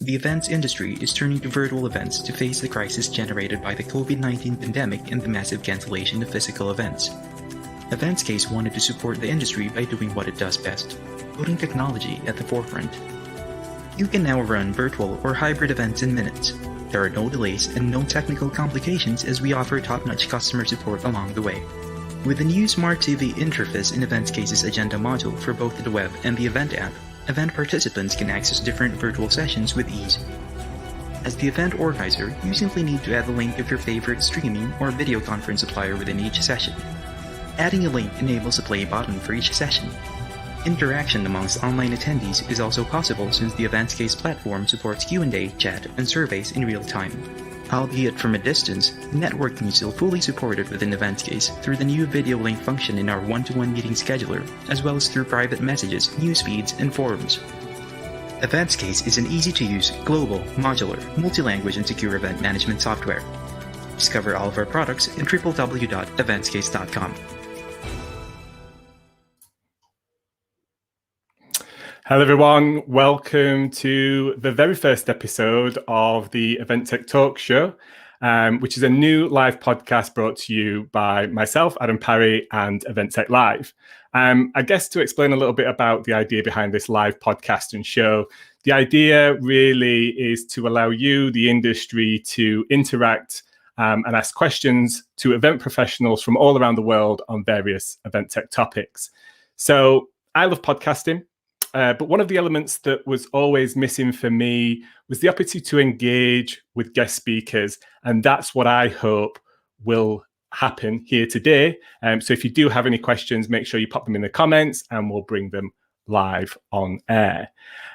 The events industry is turning to virtual events to face the crisis generated by the COVID-19 pandemic and the massive cancellation of physical events. EventsCase wanted to support the industry by doing what it does best, putting technology at the forefront. You can now run virtual or hybrid events in minutes. There are no delays and no technical complications as we offer top-notch customer support along the way. With the new Smart TV interface in EventsCase's agenda module for both the web and the event app, event participants can access different virtual sessions with ease. As the event organizer, you simply need to add the link of your favorite streaming or video conference supplier within each session. Adding a link enables a play button for each session. Interaction amongst online attendees is also possible since the EventsCase platform supports Q&A, chat, and surveys in real time. Albeit from a distance, networking is still fully supported within EventsCase through the new video link function in our one-to-one meeting scheduler, as well as through private messages, news feeds, and forums. EventsCase is an easy-to-use, global, modular, multi-language, and secure event management software. Discover all of our products at www.eventscase.com. Hello everyone, welcome to the very first episode of the Event Tech Talk Show, which is a new live podcast brought to you by myself, Adam Parry, and Event Tech Live. I guess to explain a little bit about the idea behind this live podcast and show, the idea really is to allow you, the industry, to interact and ask questions to event professionals from all around the world on various event tech topics. So I love podcasting. But one of the elements that was always missing for me was the opportunity to engage with guest speakers. And that's what I hope will happen here today. So if you do have any questions, make sure you pop them in the comments and we'll bring them live on air.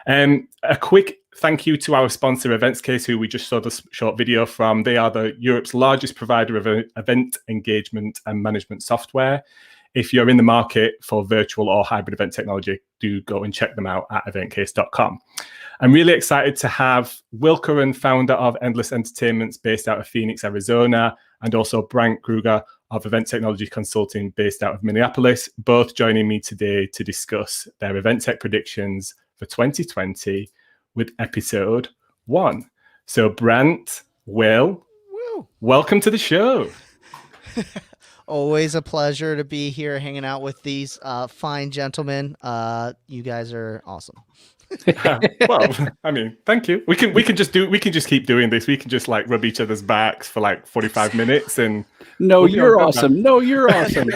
A quick thank you to our sponsor, EventsCase, who we just saw this short video from. They are Europe's largest provider of event engagement and management software. If you're in the market for virtual or hybrid event technology, do go and check them out at eventcase.com. I'm really excited to have Will Curran, founder of Endless Entertainments based out of Phoenix, Arizona, and also Brandt Kruger of Event Technology Consulting based out of Minneapolis, both joining me today to discuss their event tech predictions for 2020 with episode 1. So Brandt, Will, welcome to the show. Always a pleasure to be here hanging out with these fine gentlemen. You guys are awesome. Well, I mean, thank you. We can just keep doing this. We can just like rub each other's backs for like 45 minutes and you're awesome. No, you're awesome.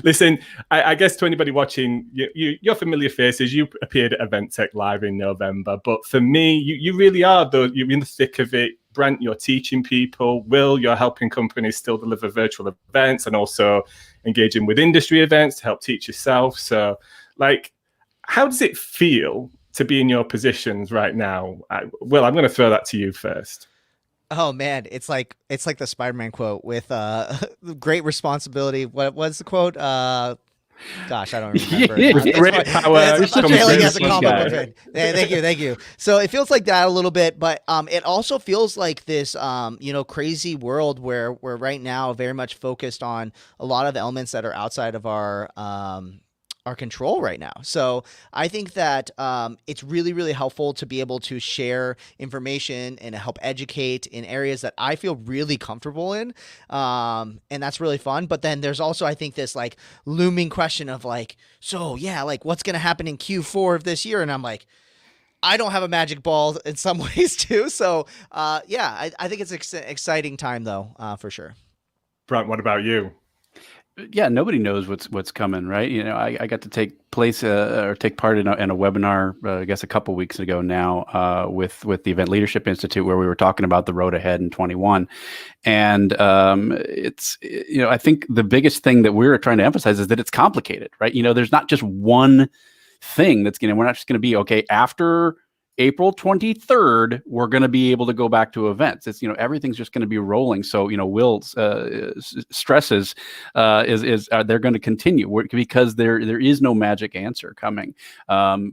Listen, I guess to anybody watching, you're familiar faces. You appeared at Event Tech Live in November, but for me, you really are you're in the thick of it. Brandt, you're teaching people. Will, you're helping companies still deliver virtual events and also engaging with industry events to help teach yourself. So, like, how does it feel to be in your positions right now? Will, I'm going to throw that to you first. Oh man, it's like the Spider-Man quote with great responsibility. What was the quote? Gosh, I don't remember. Great power. Thank you. So it feels like that a little bit, but it also feels like this, crazy world where we're right now very much focused on a lot of elements that are outside of our control right now. So I think that it's really, really helpful to be able to share information and help educate in areas that I feel really comfortable in. And that's really fun. But then there's also, I think, this like looming question of like, so yeah, like what's going to happen in Q4 of this year? And I'm like, I don't have a magic ball in some ways too. So I think it's an exciting time though, for sure. Brandt, what about you? Yeah, nobody knows what's coming, right? You know, I got to take part in a webinar, I guess a couple weeks ago now, with the Event Leadership Institute, where we were talking about the road ahead in 21, and it's I think the biggest thing that we're trying to emphasize is that it's complicated, right? You know, there's not just one thing we're not just going to be okay after April 23rd, we're going to be able to go back to events. It's, everything's just going to be rolling. So, Will's stresses they're going to continue because there is no magic answer coming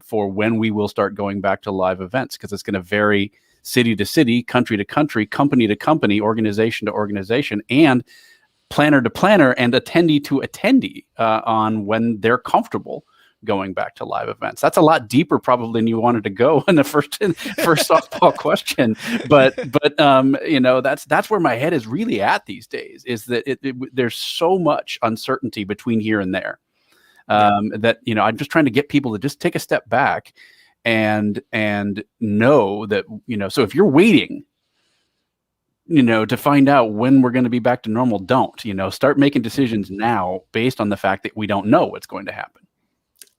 for when we will start going back to live events, because it's going to vary city to city, country to country, company to company, organization to organization, and planner to planner and attendee to attendee on when they're comfortable going back to live events? That's a lot deeper probably than you wanted to go in the first softball question. But you know, that's where my head is really at these days, is that there's so much uncertainty between here and there. That, you know, I'm just trying to get people to just take a step back and know that, you know, so if you're waiting, you know, to find out when we're going to be back to normal, don't, you know, start making decisions now based on the fact that we don't know what's going to happen.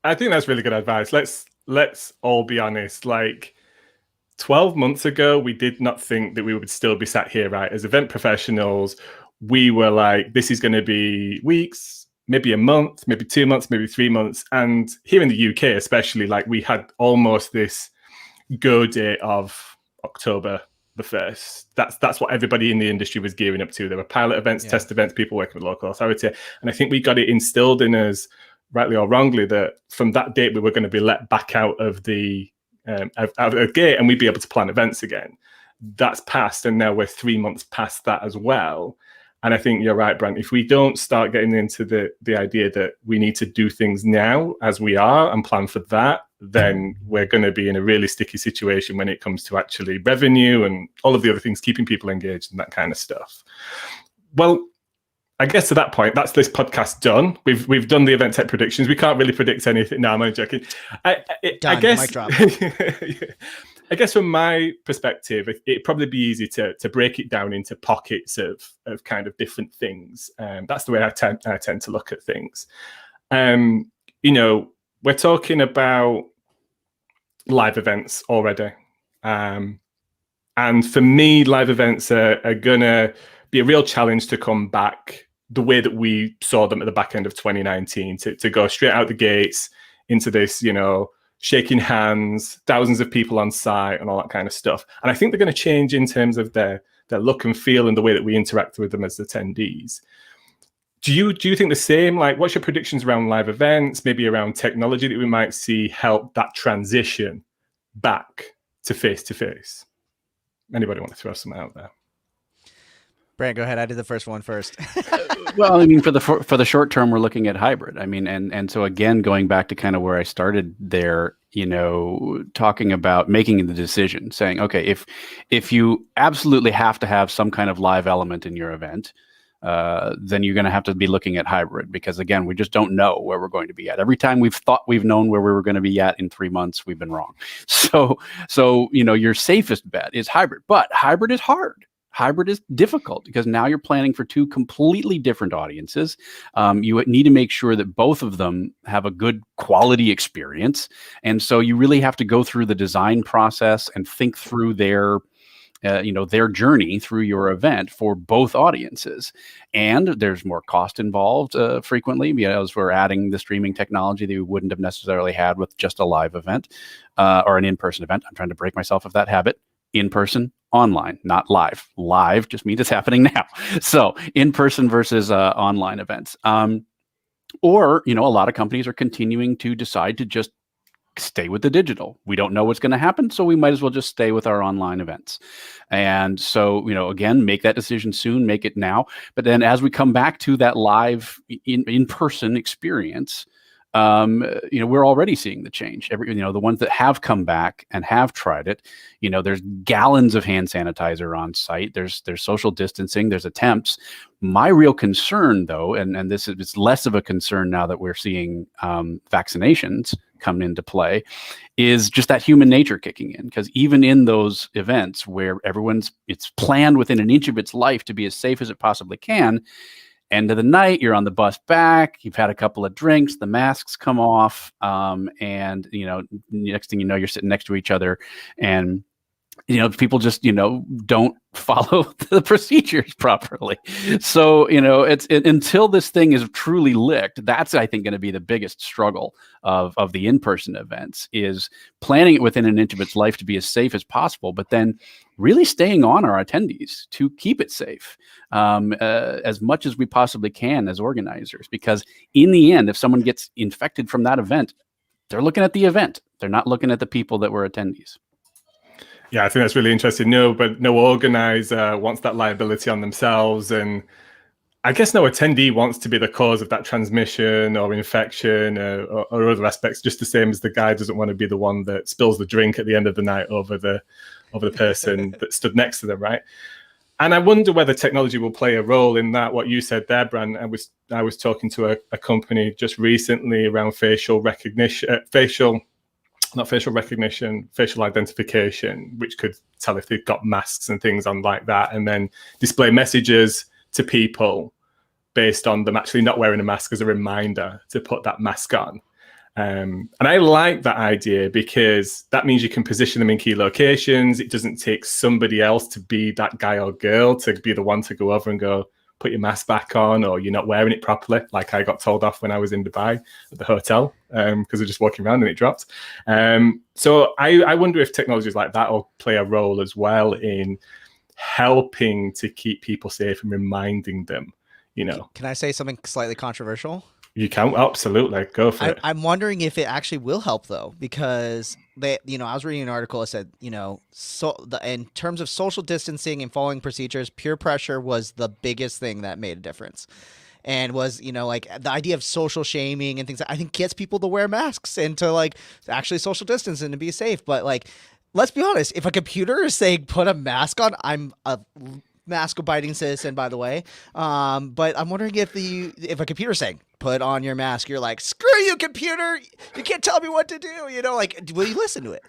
I think that's really good advice. Let's all be honest. Like 12 months ago, we did not think that we would still be sat here, right? As event professionals, we were like, this is going to be weeks, maybe a month, maybe 2 months, maybe 3 months. And here in the UK, especially, like we had almost this go date of October the 1st. That's what everybody in the industry was gearing up to. There were pilot events, test events, people working with local authority. And I think we got it instilled in us, rightly or wrongly, that from that date we were going to be let back out of the gate and we'd be able to plan events again. That's passed, and now we're 3 months past that as well. And I think you're right, Brent. If we don't start getting into the idea that we need to do things now as we are and plan for that, then we're going to be in a really sticky situation when it comes to actually revenue and all of the other things, keeping people engaged and that kind of stuff. Well, I guess to that point, that's this podcast done. We've done the event tech predictions. We can't really predict anything. No, I'm only joking. I guess, mic drop. I guess from my perspective, it'd probably be easy to break it down into pockets of kind of different things. That's the way I tend to look at things. You know, we're talking about live events already. And for me, live events are going to be a real challenge to come back the way that we saw them at the back end of 2019, to go straight out the gates into this, you know, shaking hands, thousands of people on site and all that kind of stuff. And I think they're going to change in terms of their look and feel and the way that we interact with them as attendees. Do you think the same? Like, what's your predictions around live events, maybe around technology that we might see help that transition back to face-to-face? Anybody want to throw some out there? Brant, go ahead. I did the first one first. Well, I mean, for the short term, we're looking at hybrid. I mean, and so again, going back to kind of where I started there, you know, talking about making the decision, saying, okay, if you absolutely have to have some kind of live element in your event, then you're going to have to be looking at hybrid, because again, we just don't know where we're going to be at. Every time we've thought we've known where we were going to be at in 3 months, we've been wrong. So you know, your safest bet is hybrid, but hybrid is hard. Hybrid is difficult because now you're planning for two completely different audiences. You need to make sure that both of them have a good quality experience. And so you really have to go through the design process and think through their journey through your event for both audiences. And there's more cost involved frequently, because we're adding the streaming technology that we wouldn't have necessarily had with just a live event or an in-person event. I'm trying to break myself of that habit. In-person, online, not live. Live just means it's happening now. So in-person versus online events. Or, you know, a lot of companies are continuing to decide to just stay with the digital. We don't know what's going to happen, so we might as well just stay with our online events. And so, you know, again, make that decision soon, make it now. But then as we come back to that live in-person experience, you know, we're already seeing the change. The ones that have come back and have tried it, you know, there's gallons of hand sanitizer on site. There's social distancing. There's attempts. My real concern, though, and this is, it's less of a concern now that we're seeing vaccinations come into play, is just that human nature kicking in. Because even in those events where it's planned within an inch of its life to be as safe as it possibly can, end of the night, you're on the bus back, you've had a couple of drinks, the masks come off, and, you know, next thing you know, you're sitting next to each other, and, you know, people just, you know, don't follow the procedures properly. So, you know, until this thing is truly licked, that's, I think, going to be the biggest struggle of the in-person events, is planning it within an inch of its life to be as safe as possible, but then really staying on our attendees to keep it safe as much as we possibly can as organizers. Because in the end, if someone gets infected from that event, they're looking at the event. They're not looking at the people that were attendees. Yeah, I think that's really interesting. No organizer wants that liability on themselves. And I guess no attendee wants to be the cause of that transmission or infection or other aspects, just the same as the guy doesn't want to be the one that spills the drink at the end of the night over the person that stood next to them, right? And I wonder whether technology will play a role in that. What you said there, Bran, I was talking to a company just recently around facial identification, which could tell if they've got masks and things on like that, and then display messages to people based on them actually not wearing a mask as a reminder to put that mask on. And I like that idea because that means you can position them in key locations. It doesn't take somebody else to be that guy or girl to be the one to go over and go, put your mask back on, or you're not wearing it properly, like I got told off when I was in Dubai at the hotel because we're just walking around and it dropped. So I wonder if technologies like that will play a role as well in helping to keep people safe and reminding them, Can I say something slightly controversial? You can, absolutely, go for it. I'm wondering if it actually will help though, because I was reading an article that said, in terms of social distancing and following procedures, peer pressure was the biggest thing that made a difference. And was, like the idea of social shaming and things, I think gets people to wear masks and to like actually social distance and to be safe. But like, let's be honest, if a computer is saying put a mask on, I'm a mask-abiding citizen, by the way. But I'm wondering if a computer's saying put on your mask, you're like, screw you, computer! You can't tell me what to do. Will you listen to it?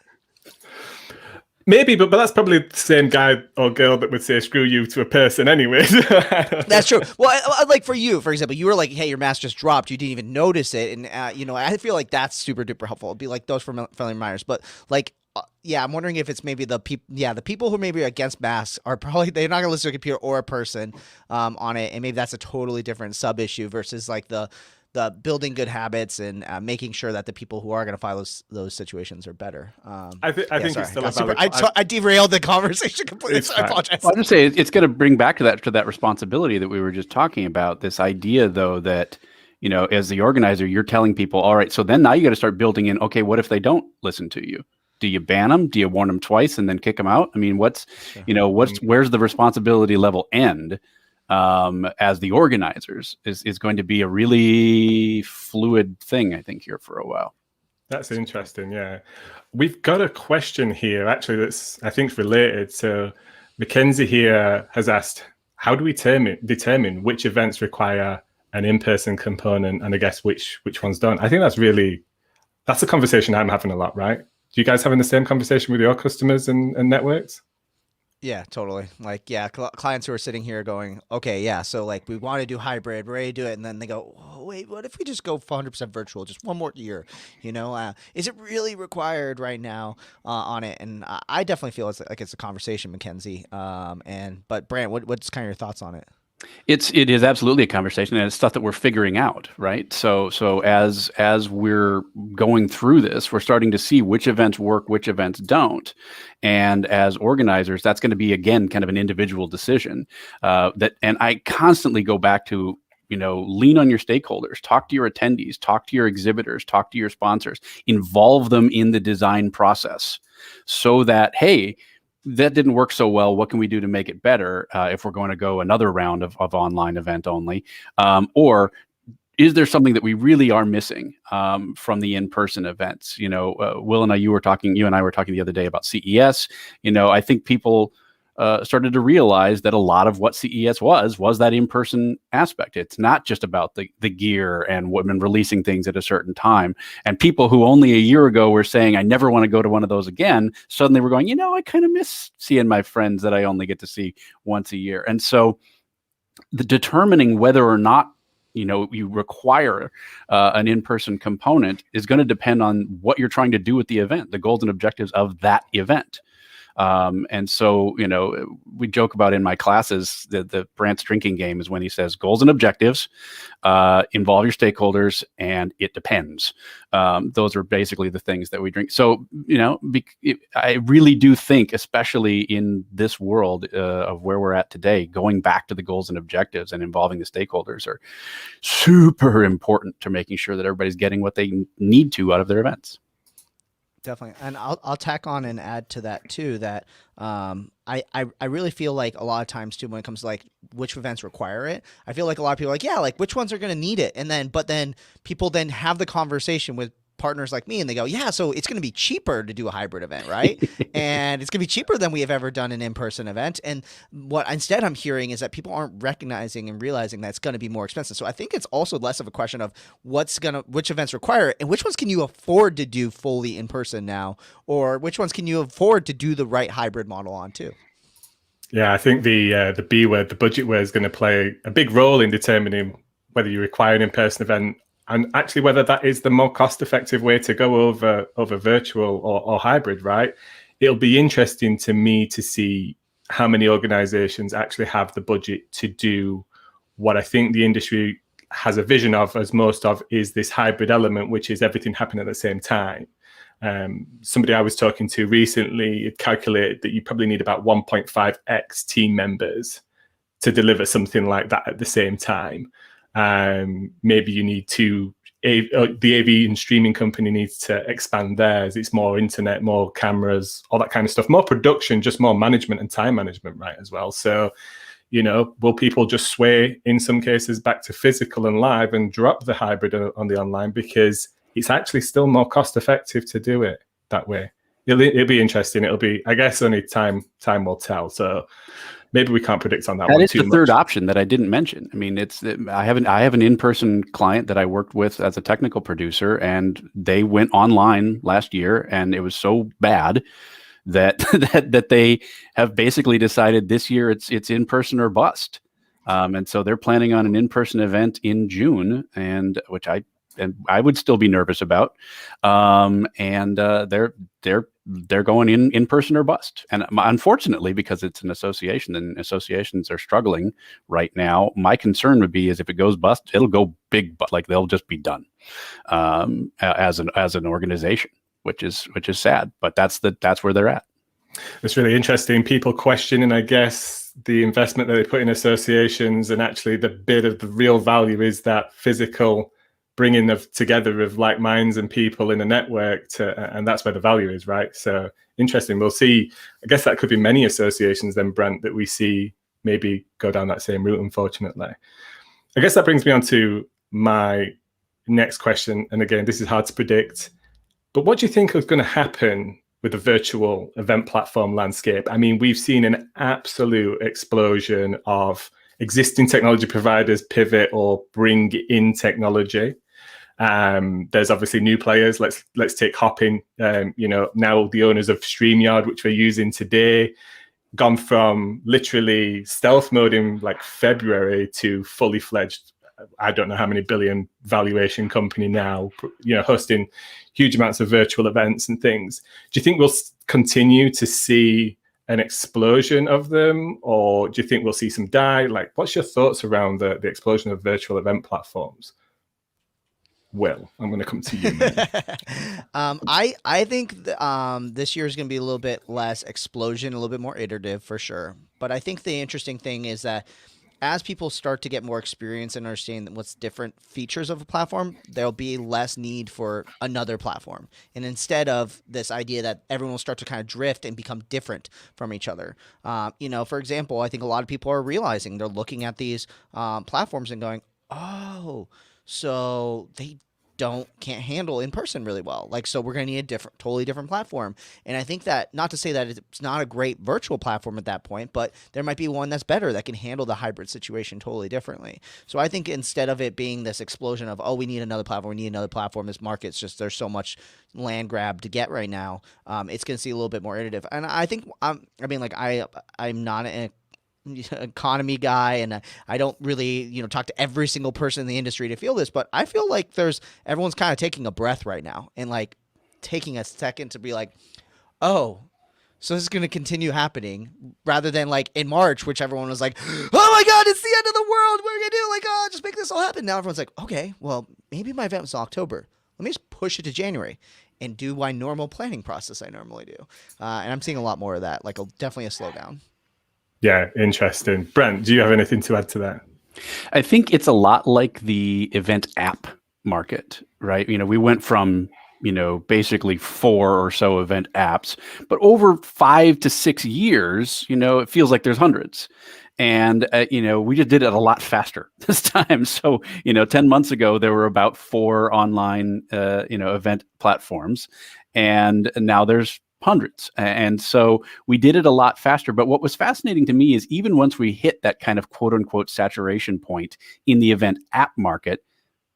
Maybe, but that's probably the same guy or girl that would say screw you to a person anyway. That's true. Well, like for you, for example, you were like, hey, your mask just dropped. You didn't even notice it. And, I feel like that's super duper helpful. It'd be like those friendly reminders. But like, I'm wondering if it's maybe the people who maybe are against masks are probably, they're not going to listen to a computer or a person on it. And maybe that's a totally different sub issue versus like the building good habits and making sure that the people who are going to follow those situations are better. I think it's still about. I derailed the conversation completely. So I apologize. Well, I'll just say it's going to bring back to that responsibility that we were just talking about. This idea, though, that as the organizer, you're telling people, all right, so then now you got to start building in. Okay, what if they don't listen to you? Do you ban them? Do you warn them twice and then kick them out? I mean, where's the responsibility level end? As the organizers is going to be a really fluid thing, I think, here for a while. That's interesting. Yeah, we've got a question here actually that's I think related. So Mackenzie here has asked, how do we determine which events require an in-person component, and I guess which ones don't? I think that's a conversation I'm having a lot, right? Do you guys having the same conversation with your customers and networks? Yeah, totally. Like, clients who are sitting here going, okay, yeah, so like we want to do hybrid, we're ready to do it. And then they go, oh, wait, what if we just go 100% virtual just one more year? Is it really required right now on it? And I definitely feel like it's a conversation, Mackenzie. But Brant, what's kind of your thoughts on it? It is absolutely a conversation, and it's stuff that we're figuring out, right? So as we're going through this, we're starting to see which events work, which events don't, and as organizers, that's going to be again kind of an individual decision. And I constantly go back to lean on your stakeholders, talk to your attendees, talk to your exhibitors, talk to your sponsors, involve them in the design process, so that that didn't work so well. What can we do to make it better if we're going to go another round of online event only? Or is there something that we really are missing from the in-person events? Will and you and I were talking the other day about CES. I think people started to realize that a lot of what CES was that in-person aspect. It's not just about the gear and women releasing things at a certain time. And people who only a year ago were saying, I never want to go to one of those again, suddenly we're going, I kind of miss seeing my friends that I only get to see once a year. And so the determining whether or not you require an in-person component is going to depend on what you're trying to do with the event, the goals and objectives of that event. And so, we joke about in my classes that the Brant's drinking game is when he says goals and objectives, involve your stakeholders, and it depends. Those are basically the things that we drink. So, I really do think, especially in this world of where we're at today, going back to the goals and objectives and involving the stakeholders are super important to making sure that everybody's getting what they need to out of their events. Definitely. And I'll tack on and add to that too, that I really feel like a lot of times too, when it comes to like which events require it, I feel like a lot of people are like, yeah, like which ones are going to need it? And then, but then people then have the conversation with partners like me and they go, yeah, so it's going to be cheaper to do a hybrid event, right? And it's going to be cheaper than we have ever done an in-person event. And what instead I'm hearing is that people aren't recognizing and realizing that it's going to be more expensive. So I think it's also less of a question of which events require it and which ones can you afford to do fully in person now, or which ones can you afford to do the right hybrid model on too. Yeah, I think the B word, the budget word, is going to play a big role in determining whether you require an in-person event, and actually whether that is the more cost-effective way to go over virtual or hybrid, right? It'll be interesting to me to see how many organizations actually have the budget to do what I think the industry has a vision of, as most of, is this hybrid element, which is everything happening at the same time. Somebody I was talking to recently had calculated that you probably need about 1.5x team members to deliver something like that at the same time. Maybe you need to, the AV and streaming company needs to expand theirs. It's more internet, more cameras, all that kind of stuff, more production, just more management and time management, right, as well. So, you know, will people just sway in some cases back to physical and live and drop the hybrid on the online because it's actually still more cost effective to do it that way? It'll be interesting. It'll be, I guess, only time will tell. So maybe we can't predict on that one too much. That is the third option that I didn't mention. I mean, I have an in-person client that I worked with as a technical producer, and they went online last year, and it was so bad that that they have basically decided this year it's in person or bust. And so they're planning on an in-person event in June, and which I would still be nervous about. They're going in person or bust. And unfortunately, because it's an association and associations are struggling right now, my concern would be is if it goes bust, it'll go big, but like they'll just be done as an organization, which is sad. But that's where they're at. It's really interesting. People questioning, I guess, the investment that they put in associations, and actually the bit of the real value is that physical bringing together of like minds and people in a network and that's where the value is, right? So interesting. We'll see. I guess that could be many associations then, Brent, that we see maybe go down that same route, unfortunately. I guess that brings me on to my next question. And again, this is hard to predict, but what do you think is going to happen with the virtual event platform landscape? I mean, we've seen an absolute explosion of existing technology providers pivot or bring in technology. There's obviously new players. Let's take Hopin. Now the owners of StreamYard, which we're using today, gone from literally stealth mode in like February to fully fledged, I don't know how many billion valuation company now, hosting huge amounts of virtual events and things. Do you think we'll continue to see an explosion of them, or do you think we'll see some die? Like, what's your thoughts around the explosion of virtual event platforms? Will, I'm going to come to you. I think this year is going to be a little bit less explosion, a little bit more iterative for sure. But I think the interesting thing is that as people start to get more experience and understand what's different features of a platform, there'll be less need for another platform. And instead of this idea that everyone will start to kind of drift and become different from each other. For example, I think a lot of people are realizing they're looking at these platforms and going, oh, so they can't handle in person really well. Like, so we're going to need a totally different platform. And I think that, not to say that it's not a great virtual platform at that point, but there might be one that's better that can handle the hybrid situation totally differently. So I think instead of it being this explosion of, oh, we need another platform, this market's just, there's so much land grab to get right now. It's going to see a little bit more iterative. And I think, I'm not an economy guy, and I don't really talk to every single person in the industry to feel this, but I feel like everyone's kind of taking a breath right now and like taking a second to be like, oh, so this is going to continue happening, rather than like in March, which everyone was like, oh my god, it's the end of the world, what are we gonna do, like, oh, just make this all happen. Now everyone's like, okay, well, maybe my event was October, let me just push it to January and do my normal planning process I normally do. And I'm seeing a lot more of that, like definitely a slowdown. Yeah, interesting. Brent, do you have anything to add to that? I think it's a lot like the event app market, right? We went from basically 4 or so event apps, but over 5 to 6 years, it feels like there's hundreds. And, we just did it a lot faster this time. So, 10 months ago, there were about 4 online, event platforms, and now there's hundreds. And so we did it a lot faster. But what was fascinating to me is even once we hit that kind of quote unquote saturation point in the event app market,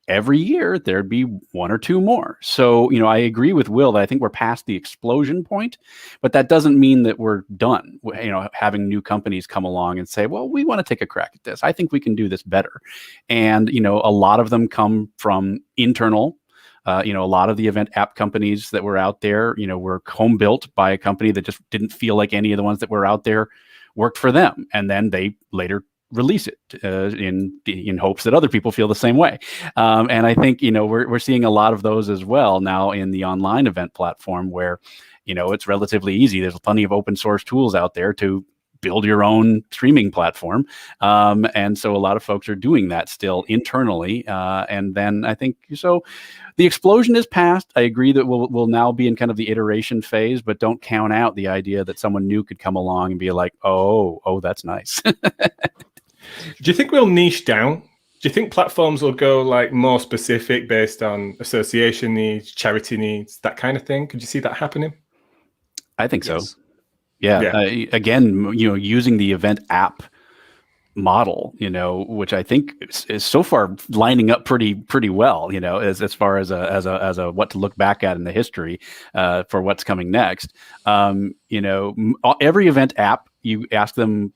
every year there'd be 1 or 2 more. So, I agree with Will that I think we're past the explosion point, but that doesn't mean that we're done, having new companies come along and say, well, we want to take a crack at this. I think we can do this better. And, a lot of them come from internal. A lot of the event app companies that were out there, were home built by a company that just didn't feel like any of the ones that were out there worked for them. And then they later release it in hopes that other people feel the same way. And I think, we're seeing a lot of those as well now in the online event platform where, it's relatively easy. There's plenty of open source tools out there to build your own streaming platform. And so a lot of folks are doing that still internally. And then I think, so the explosion is past. I agree that we'll now be in kind of the iteration phase, but don't count out the idea that someone new could come along and be like, oh, that's nice. Do you think we'll niche down? Do you think platforms will go like more specific based on association needs, charity needs, that kind of thing? Could you see that happening? I think so. Yes. Yeah. Again, using the event app model, which I think is so far lining up pretty well, as far as a what to look back at in the history for what's coming next. Every event app, you ask them,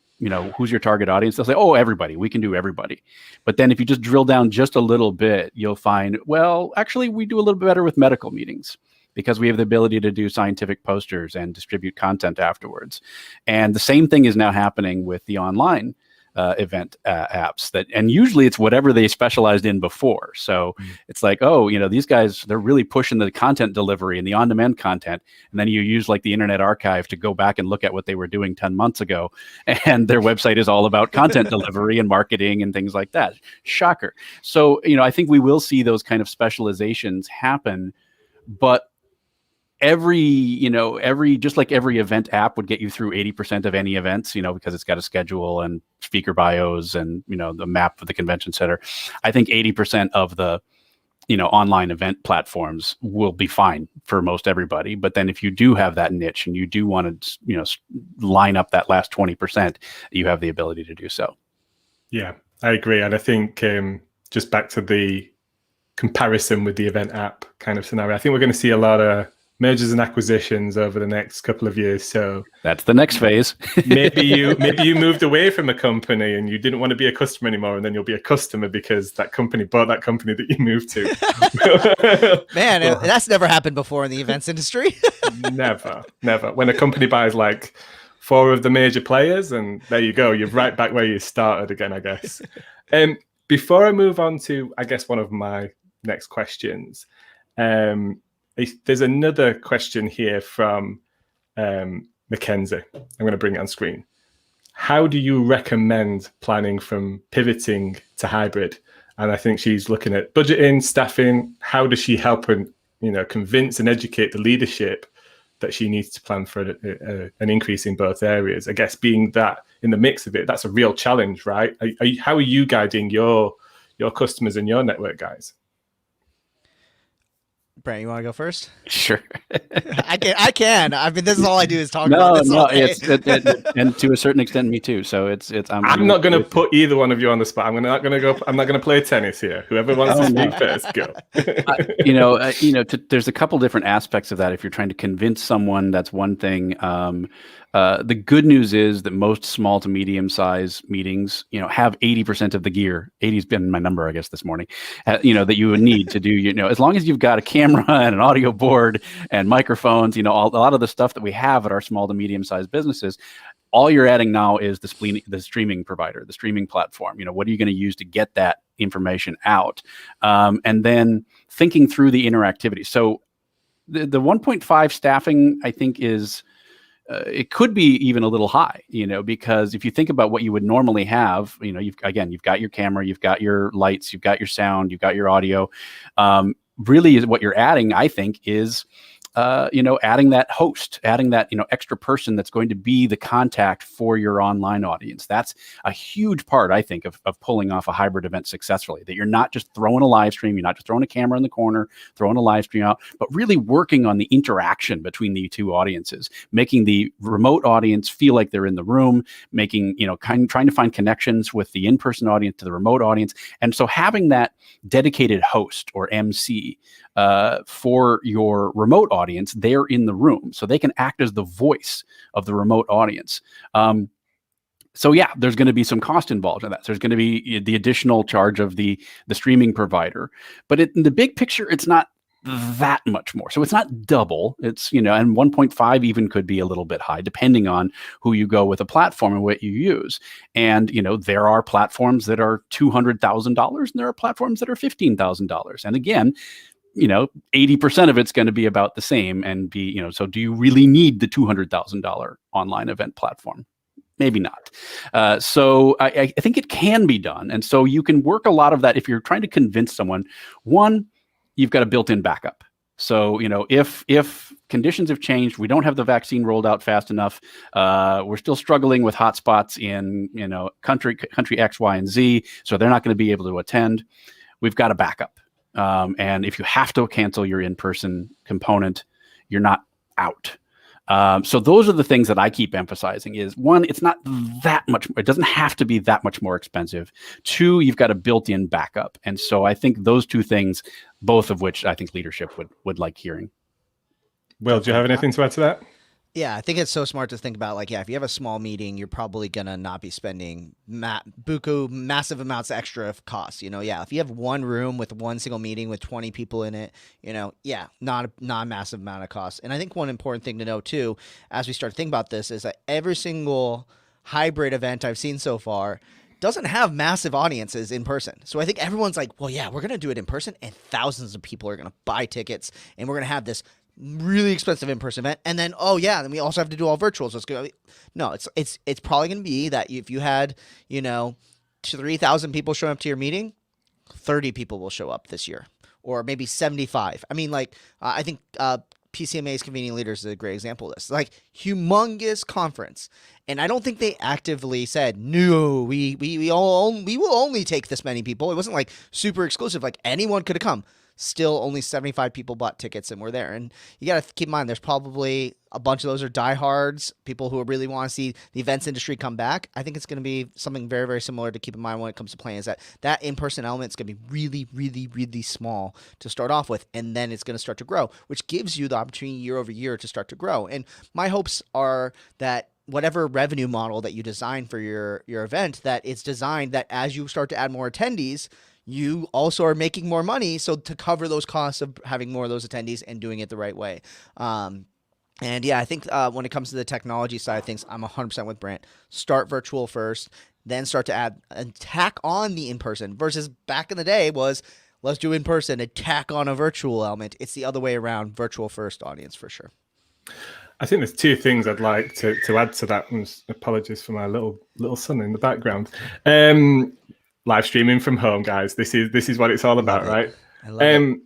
who's your target audience? They'll say, oh, everybody. We can do everybody. But then if you just drill down just a little bit, you'll find, well, actually, we do a little bit better with medical meetings, because we have the ability to do scientific posters and distribute content afterwards. And the same thing is now happening with the online event apps and usually it's whatever they specialized in before. So it's like, these guys, they're really pushing the content delivery and the on-demand content. And then you use like the Internet Archive to go back and look at what they were doing 10 months ago. And their website is all about content delivery and marketing and things like that. Shocker. So, I think we will see those kind of specializations happen, but just like every event app would get you through 80% of any events, because it's got a schedule and speaker bios and, the map of the convention center. I think 80% of the, online event platforms will be fine for most everybody. But then if you do have that niche and you do want to, line up that last 20%, you have the ability to do so. Yeah, I agree. And I think just back to the comparison with the event app kind of scenario, I think we're going to see a lot of mergers and acquisitions over the next couple of years. So that's the next phase. maybe you moved away from a company and you didn't want to be a customer anymore, and then you'll be a customer because that company bought that company that you moved to. Man, that's never happened before in the events industry. Never. When a company buys like 4 of the major players, and there you go, you're right back where you started again, I guess. Before I move on to, I guess, one of my next questions, there's another question here from Mackenzie. I'm going to bring it on screen. How do you recommend planning from pivoting to hybrid? And I think she's looking at budgeting, staffing. How does she help and convince and educate the leadership that she needs to plan for an increase in both areas? I guess being that in the mix of it, that's a real challenge, right? How are you guiding your customers and your network guys? Brent, you want to go first? Sure. I can. I mean, this is all I do is talk no, about this. No, and to a certain extent, me too. So it's. I'm not going to put either one of you on the spot. I'm not going to play tennis here. Whoever wants to speak first, go. There's a couple different aspects of that. If you're trying to convince someone, that's one thing. The good news is that most small to medium size meetings, have 80% of the gear. 80's been my number, I guess, this morning. That you would need to do. As long as you've got a camera and an audio board and microphones, a lot of the stuff that we have at our small to medium sized businesses. All you're adding now is the streaming provider, the streaming platform. What are you going to use to get that information out? And then thinking through the interactivity. So the 1.5 staffing, I think, is. It could be even a little high, because if you think about what you would normally have, you've got your camera, you've got your lights, you've got your sound, you've got your audio. really is what you're adding, I think, is adding that host, adding that, extra person that's going to be the contact for your online audience. That's a huge part, I think, of pulling off a hybrid event successfully, that you're not just throwing a live stream, you're not just throwing a camera in the corner, throwing a live stream out, but really working on the interaction between the two audiences, making the remote audience feel like they're in the room, making, trying to find connections with the in-person audience to the remote audience. And so having that dedicated host or MC for your remote audience, they're in the room, so they can act as the voice of the remote audience. So yeah, there's going to be some cost involved in that. So there's going to be the additional charge of the streaming provider, but in the big picture, it's not that much more. So it's not double. It's, and 1.5 even could be a little bit high, depending on who you go with a platform and what you use. And, there are platforms that are $200,000 and there are platforms that are $15,000. And again, 80% of it's going to be about the same and be, so do you really need the $200,000 online event platform? Maybe not. So I think it can be done. And so you can work a lot of that if you're trying to convince someone. One, you've got a built-in backup. So, if conditions have changed, we don't have the vaccine rolled out fast enough, we're still struggling with hotspots in, country X, Y, and Z, so they're not going to be able to attend, we've got a backup. And if you have to cancel your in-person component, you're not out. So those are the things that I keep emphasizing is, one, it's not that much, it doesn't have to be that much more expensive. Two, you've got a built-in backup. And so I think those two things, both of which I think leadership would like hearing. Will, do you have anything to add to that? Yeah, I think it's so smart to think about, like, if you have a small meeting, you're probably going to not be spending massive amounts of extra costs. If you have one room with one single meeting with 20 people in it, not a massive amount of cost. And I think one important thing to know too, as we start to think about this, is that every single hybrid event I've seen so far doesn't have massive audiences in person. So I think everyone's like, well, yeah, we're going to do it in person and thousands of people are going to buy tickets and we're going to have this really expensive in-person event, and then then we also have to do all virtual. So it's gonna be, it's probably gonna be that if you had 3,000 people showing up to your meeting, 30 people will show up this year, or maybe 75. I mean, I think PCMA's Convening Leaders is a great example of this. Like, humongous conference, and I don't think they actively said no. We will only take this many people. It wasn't like super exclusive. Like, anyone could have come. Still, only 75 people bought tickets and were there. And you got to keep in mind, there's probably a bunch of those are diehards, people who really want to see the events industry come back. I think it's going to be something very, very similar to keep in mind when it comes to playing, is that in-person element is going to be really, really, really small to start off with, and then it's going to start to grow, which gives you the opportunity year over year to start to grow. And my hopes are that whatever revenue model that you design for your event, that it's designed that as you start to add more attendees, you also are making more money, so to cover those costs of having more of those attendees and doing it the right way. And yeah, I think when it comes to the technology side of things, I'm 100% with Brant. Start virtual first, then start to add and tack on the in-person, versus back in the day was, let's do in-person and tack on a virtual element. It's the other way around, virtual first audience for sure. I think there's two things I'd like to add to that. And apologies for my little son in the background. Live streaming from home, guys. This is what it's all about, right? I love it.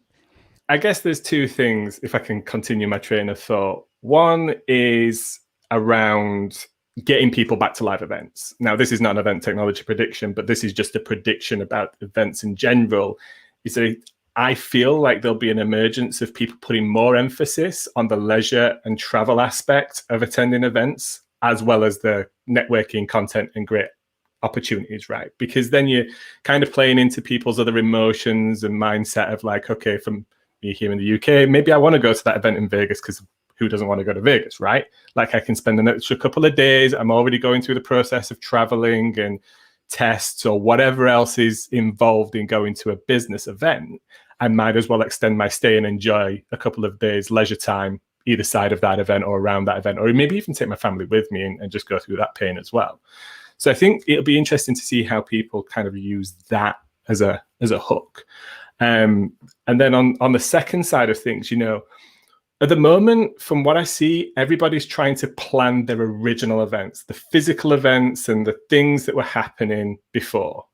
I guess there's two things, if I can continue my train of thought. One is around getting people back to live events. Now, this is not an event technology prediction, but this is just a prediction about events in general. I feel like there'll be an emergence of people putting more emphasis on the leisure and travel aspect of attending events, as well as the networking, content, and great opportunities, right? Because then you're kind of playing into people's other emotions and mindset of like, okay, from me here in the UK, maybe I want to go to that event in Vegas because who doesn't want to go to Vegas, right? Like, I can spend an extra couple of days. I'm already going through the process of traveling and tests or whatever else is involved in going to a business event. I might as well extend my stay and enjoy a couple of days leisure time either side of that event or around that event, or maybe even take my family with me and just go through that pain as well. So I think it'll be interesting to see how people kind of use that as a hook. And then on the second side of things, at the moment, from what I see, everybody's trying to plan their original events, the physical events and the things that were happening before.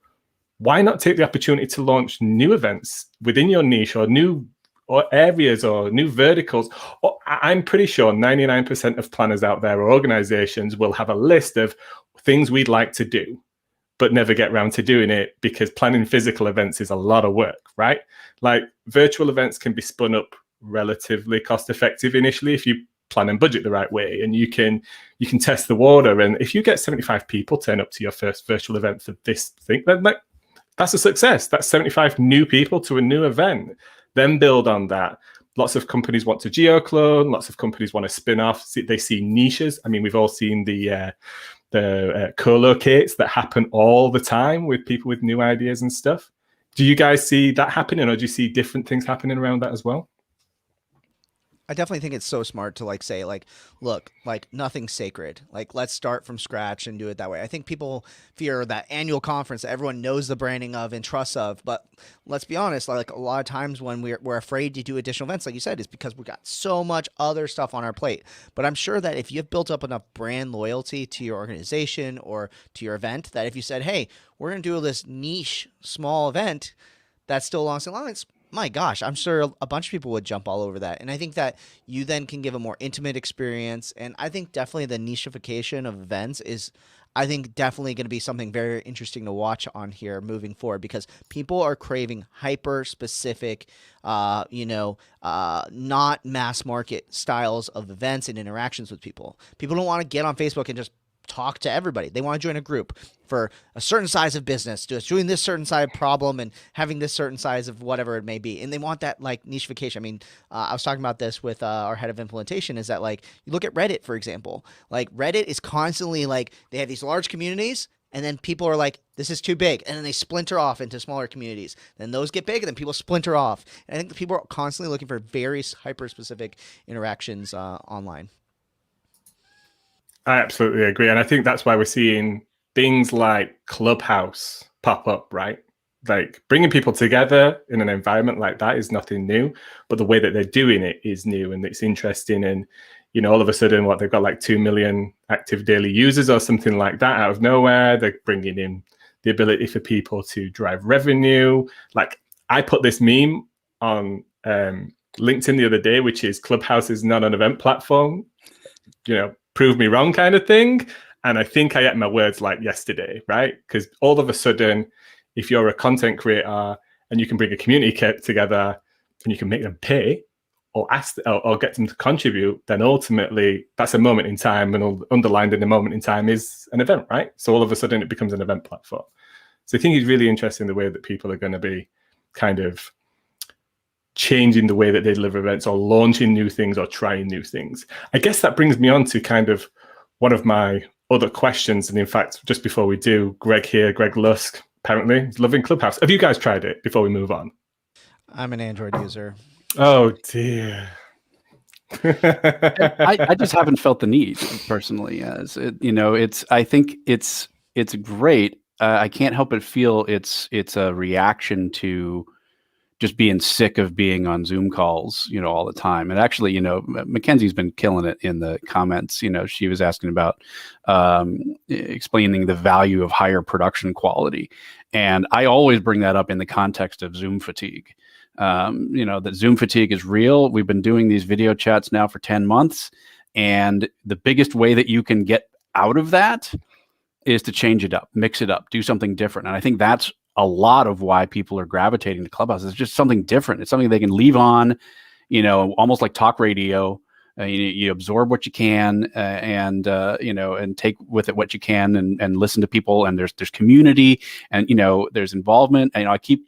Why not take the opportunity to launch new events within your niche or new or areas or new verticals. Or I'm pretty sure 99% of planners out there or organizations will have a list of things we'd like to do, but never get around to doing it because planning physical events is a lot of work, right? Like virtual events can be spun up relatively cost effective initially if you plan and budget the right way, and you can test the water. And if you get 75 people turn up to your first virtual event for this thing, then that's a success. That's 75 new people to a new event. Then build on that. Lots of companies want to geoclone. Lots of companies want to spin off. They see niches. I mean, we've all seen the co-locates that happen all the time with people with new ideas and stuff. Do you guys see that happening, or do you see different things happening around that as well? I definitely think it's so smart to say look, nothing's sacred. Let's start from scratch and do it that way. I think people fear that annual conference that everyone knows the branding of and trusts of, but let's be honest, a lot of times when we're afraid to do additional events, like you said, is because we've got so much other stuff on our plate. But I'm sure that if you've built up enough brand loyalty to your organization or to your event, that if you said, hey, we're going to do this niche small event that's still along the lines, my gosh, I'm sure a bunch of people would jump all over that. And I think that you then can give a more intimate experience. And I think definitely the nicheification of events is, I think, definitely going to be something very interesting to watch on here moving forward, because people are craving hyper specific, not mass market styles of events and interactions with people. People don't want to get on Facebook and just talk to everybody. They want to join a group for a certain size of business, just doing this certain size problem and having this certain size of whatever it may be. And they want that nicheification. I mean, I was talking about this with our head of implementation, is that you look at Reddit, for example. Reddit is constantly they have these large communities, and then people are this is too big. And then they splinter off into smaller communities. Then those get big, and then people splinter off. And I think the people are constantly looking for very hyper-specific interactions online. I absolutely agree. And I think that's why we're seeing things like Clubhouse pop up, right? Bringing people together in an environment like that is nothing new, but the way that they're doing it is new, and it's interesting. And, all of a sudden, they've got 2 million active daily users or something like that out of nowhere. They're bringing in the ability for people to drive revenue. I put this meme on LinkedIn the other day, which is Clubhouse is not an event platform. Prove me wrong kind of thing. And I think I ate my words yesterday, right? Because all of a sudden, if you're a content creator and you can bring a community together and you can make them pay or ask or get them to contribute, then ultimately that's a moment in time, and underlined in the moment in time is an event, right? So all of a sudden it becomes an event platform. So I think it's really interesting the way that people are going to be kind of changing the way that they deliver events or launching new things or trying new things. I guess that brings me on to kind of one of my other questions. And in fact, just before we do, Greg Lusk, apparently is loving Clubhouse. Have you guys tried it before we move on? I'm an Android user. Oh dear. I just haven't felt the need personally. I think it's great. I can't help but feel it's a reaction to just being sick of being on Zoom calls, all the time. And actually, Mackenzie's been killing it in the comments. She was asking about explaining the value of higher production quality. And I always bring that up in the context of Zoom fatigue. That Zoom fatigue is real. We've been doing these video chats now for 10 months. And the biggest way that you can get out of that is to change it up, mix it up, do something different. And I think that's a lot of why people are gravitating to Clubhouse. It's just something different. It's something they can leave on, almost like talk radio. You absorb what you can, and take with it what you can, and listen to people. And there's community, and there's involvement. And I keep,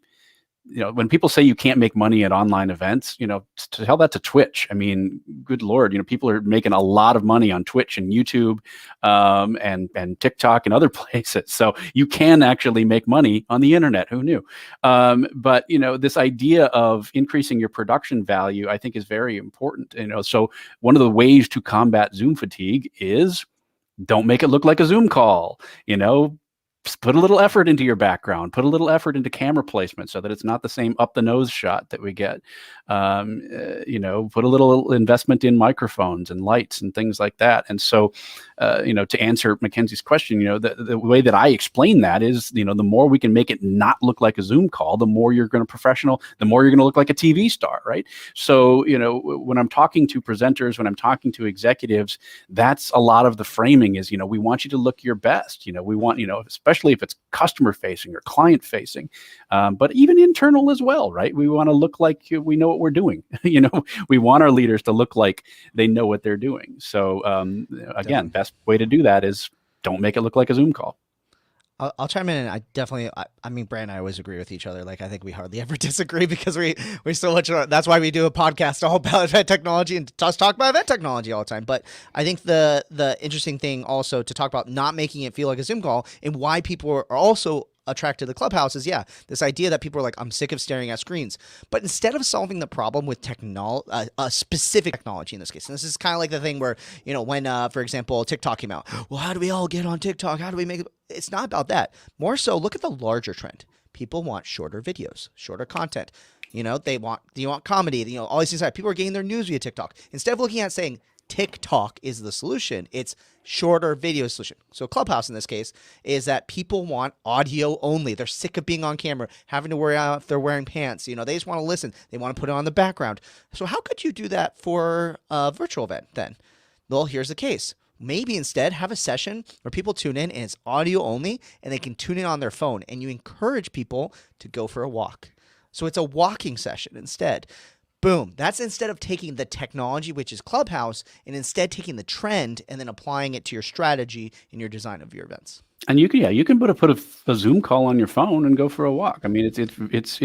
when people say you can't make money at online events, to tell that to Twitch. I mean, good Lord, people are making a lot of money on Twitch and YouTube, and TikTok and other places. So you can actually make money on the internet. Who knew? But this idea of increasing your production value, I think, is very important. So one of the ways to combat Zoom fatigue is don't make it look like a Zoom call. put a little effort into your background, put a little effort into camera placement so that it's not the same up the nose shot that we get. Put a little investment in microphones and lights and things like that. And so, to answer Mackenzie's question, the way that I explain that is, the more we can make it not look like a Zoom call, the more you're going to professional, the more you're going to look like a TV star, right? So, when I'm talking to presenters, when I'm talking to executives, that's a lot of the framing is, we want you to look your best. We want, especially if it's customer facing or client facing, but even internal as well, right? We want to look like we know what we're doing. We want our leaders to look like they know what they're doing. So again, best way to do that is don't make it look like a Zoom call. I'll chime in, and I mean, Brad and I always agree with each other. Like, I think we hardly ever disagree because we're so much. That's why we do a podcast all about event technology and just talk about event technology all the time. But I think the interesting thing also to talk about not making it feel like a Zoom call and why people are also attracted to Clubhouse is, this idea that people are like, I'm sick of staring at screens. But instead of solving the problem with a specific technology in this case, and this is kind of like the thing where, when, for example, TikTok came out, well, how do we all get on TikTok? How do we make it? It's not about that. More so, look at the larger trend. People want shorter videos, shorter content. Do you want comedy? All these things. People are getting their news via TikTok. Instead of looking at saying TikTok is the solution, it's shorter video solution. So Clubhouse in this case is that people want audio only. They're sick of being on camera, having to worry out if they're wearing pants. They just want to listen. They want to put it on the background. So how could you do that for a virtual event then? Well, here's the case. Maybe instead have a session where people tune in and it's audio only and they can tune in on their phone, and you encourage people to go for a walk. So it's a walking session instead. Boom. That's instead of taking the technology, which is Clubhouse, and instead taking the trend and then applying it to your strategy and your design of your events. And you can put a Zoom call on your phone and go for a walk. I mean, it's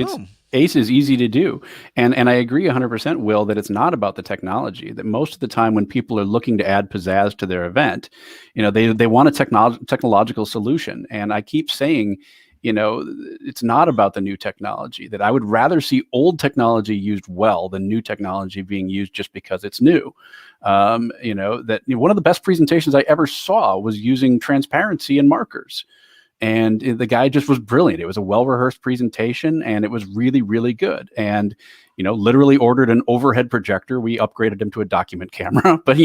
ACE is easy to do. And I agree 100%, Will, that it's not about the technology, that most of the time when people are looking to add pizzazz to their event, they want a technological solution. And I keep saying, it's not about the new technology, that I would rather see old technology used well than new technology being used just because it's new. One of the best presentations I ever saw was using transparency and markers. And the guy just was brilliant. It was a well-rehearsed presentation, and it was really, really good. And, literally ordered an overhead projector. We upgraded him to a document camera, but,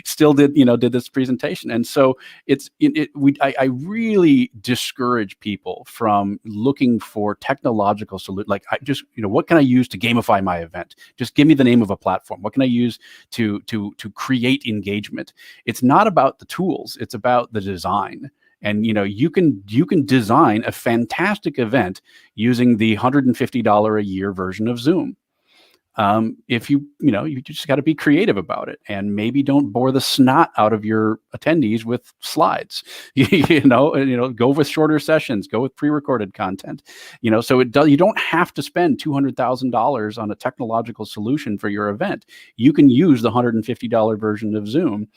still did this presentation. And so I really discourage people from looking for technological solutions. Like, what can I use to gamify my event? Just give me the name of a platform. What can I use to create engagement? It's not about the tools. It's about the design. And you can design a fantastic event using the $150 a year version of Zoom. If you just got to be creative about it, and maybe don't bore the snot out of your attendees with slides. Go with shorter sessions, go with pre-recorded content. So you don't have to spend $200,000 on a technological solution for your event. You can use the $150 version of Zoom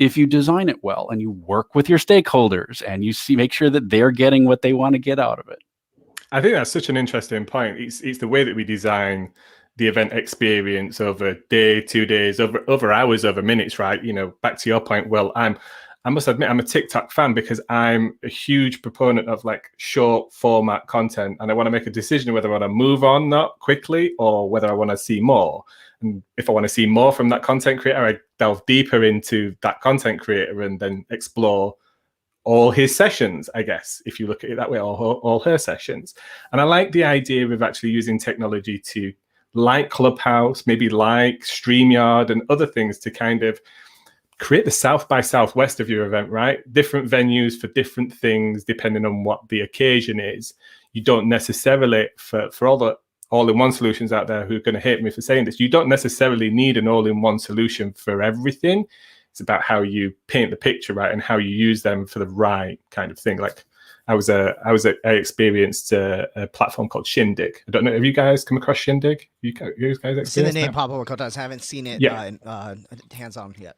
if you design it well and you work with your stakeholders and you make sure that they're getting what they want to get out of it. I think that's such an interesting point. It's the way that we design the event experience over day, 2 days, over hours, over minutes, right? Back to your point, Will, I must admit I'm a TikTok fan because I'm a huge proponent of like short format content, and I want to make a decision whether I want to move on not quickly or whether I want to see more. And if I want to see more from that content creator, I delve deeper into that content creator and then explore all his sessions, I guess, if you look at it that way, all her sessions. And I like the idea of actually using technology to, like Clubhouse, maybe like StreamYard and other things, to kind of create the South by Southwest of your event, right? Different venues for different things, depending on what the occasion is. You don't necessarily, for all the all-in-one solutions out there who are going to hate me for saying this, you don't necessarily need an all-in-one solution for everything. It's about how you paint the picture, right, and how you use them for the right kind of thing. Like I experienced a platform called Shindig. I don't know, have you guys come across Shindig? You guys experienced seen the name pop up a couple times. I haven't seen it hands-on yet.